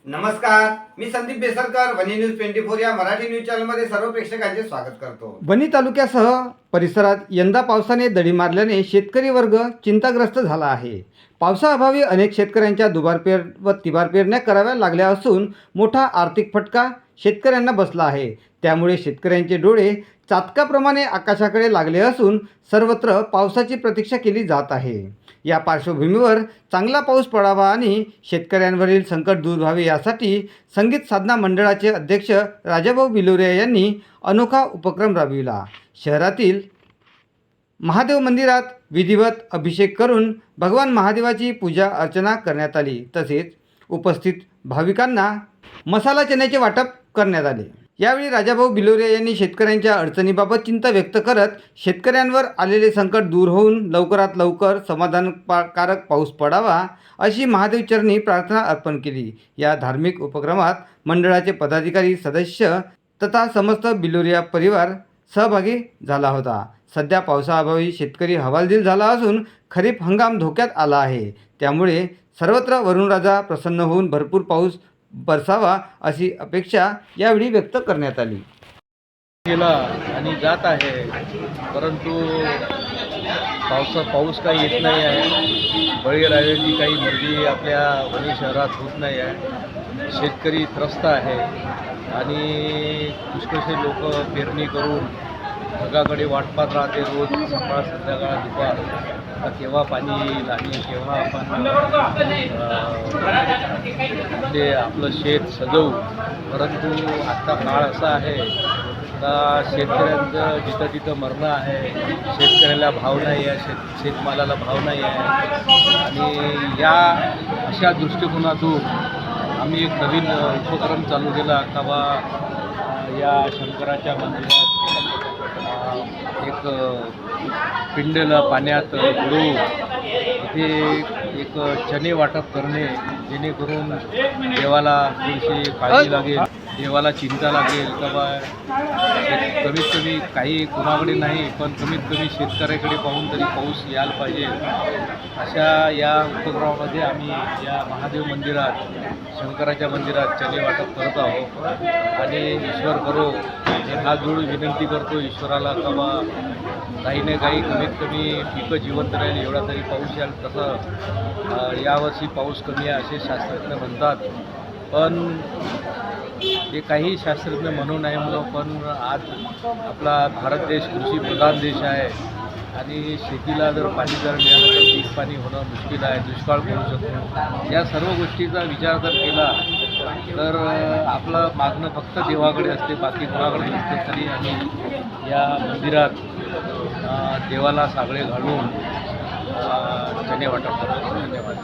नमस्कार, मी संदीप बेसरकर, वनी न्यूज 24 या मराठी न्यूज चॅनलमध्ये सर्व प्रेक्षकांचे स्वागत करतो। वनी तालुक्यासह परिसरात यंदा पावसाने दडी मारल्याने शेतकरी वर्ग चिंताग्रस्त झाला आहे। पावसाअभावी अनेक शेतकऱ्यांच्या दुबार पेर व तिबार पेरण्या कराव्या लागल्या असून मोठा आर्थिक फटका शेतकऱ्यांना बसला आहे। त्यामुळे शेतकऱ्यांचे डोळे चातकाप्रमाणे आकाशाकडे लागले असून सर्वत्र पावसाची प्रतीक्षा केली जात आहे। या पार्श्वभूमीवर चांगला पाऊस पडावा आणि शेतकऱ्यांवरील संकट दूर व्हावे यासाठी संगीत साधना मंडळाचे अध्यक्ष राजाभाऊ बिलोरिया यांनी अनोखा उपक्रम राबविला। शहरातील महादेव मंदिरात विधिवत अभिषेक करून भगवान महादेवाची पूजा अर्चना करण्यात आली। तसेच उपस्थित भाविकांना मसाला चण्याचे वाटप करण्यात आले। यावेळी राजाभाऊ बिलोरिया यांनी शेतकऱ्यांच्या अडचणीबाबत चिंता व्यक्त करत शेतकऱ्यांवर आलेले संकट दूर होऊन लवकरात लवकर समाधानकारक पाऊस पडावा अशी महादेवचरणी प्रार्थना अर्पण केली। या धार्मिक उपक्रमात मंडळाचे पदाधिकारी, सदस्य तथा समस्त बिलोरिया परिवार सहभागी झाला होता। सध्या पावसाअभावी शेतकरी हवालदिल झाला असून खरीप हंगाम धोक्यात आला आहे। त्यामुळे सर्वत्र वरुणराजा प्रसन्न होऊन भरपूर पाऊस बरसावा अशी अपेक्षा यावेळी व्यक्त करण्यात आली। गेला आणि जात आहे, परंतु पाऊस काही येत नाही आहे। बळीराजाची काही मर्जी आपल्या वणी शहरात होत नाही आहे। शेतकरी त्रस्त आहे आणि पुष्कळसे लोक पेरणी करून ढगाकडे वाट पाहत राहते। रोज सकाळ संध्याकाळ दुपार केव्हा पाणी येईल आणि केव्हा आपण ते आपलं शेत सजवू। परंतु आत्ता काळ असा आहे का शेतकऱ्यांचं जिथं तिथं मरणं आहे। शेतकऱ्याला भाव नाही आहे, शेतमालाला भाव नाही आहे। आणि या अशा दृष्टिकोनातून आम्ही एक नवीन उपक्रम चालू केला का बा या शंकराच्या मंदिरात एक पिंडीला पाण्यात बुडवून इथे एक चणे वाटप करणे, जेणेकरून देवाला थोडीशी काळजी लागेल, देवाला चिंता लागेल का बा कमीत कमी काही कुणाकडे नाही पण कमीत कमी शेतकऱ्याकडे पाहून तरी पाऊस यायला पाहिजे। अशा या उपक्रमामध्ये आम्ही या महादेव मंदिरात, शंकराच्या मंदिरात चणे वाटप करत आहोत। आणि ईश्वर करो हात जोडून विनंती करतो ईश्वराला का बा काही ना काही कमीत कमी पिकं जिवंत राहील, एवढा तरी पाऊस याल। तसं यावर्षी पाऊस कमी आहे असे शास्त्रज्ञ म्हणतात, पण ते काही शास्त्रज्ञ म्हणू नये म्हणून, पण आज आपला भारत देश कृषीप्रधान देश आहे आणि शेतीला जर पाणी जर मिळालं तर पीक पाणी होणं मुश्किल आहे, दुष्काळ पडू शकतो। या सर्व गोष्टीचा विचार जर केला तर आपलं मागणं फक्त देवाकडे असते, बाकी कोणाकडे नसते। तरी आम्ही या मंदिरात देवाला सागळे घालून चणे वाटप करतो। धन्यवाद।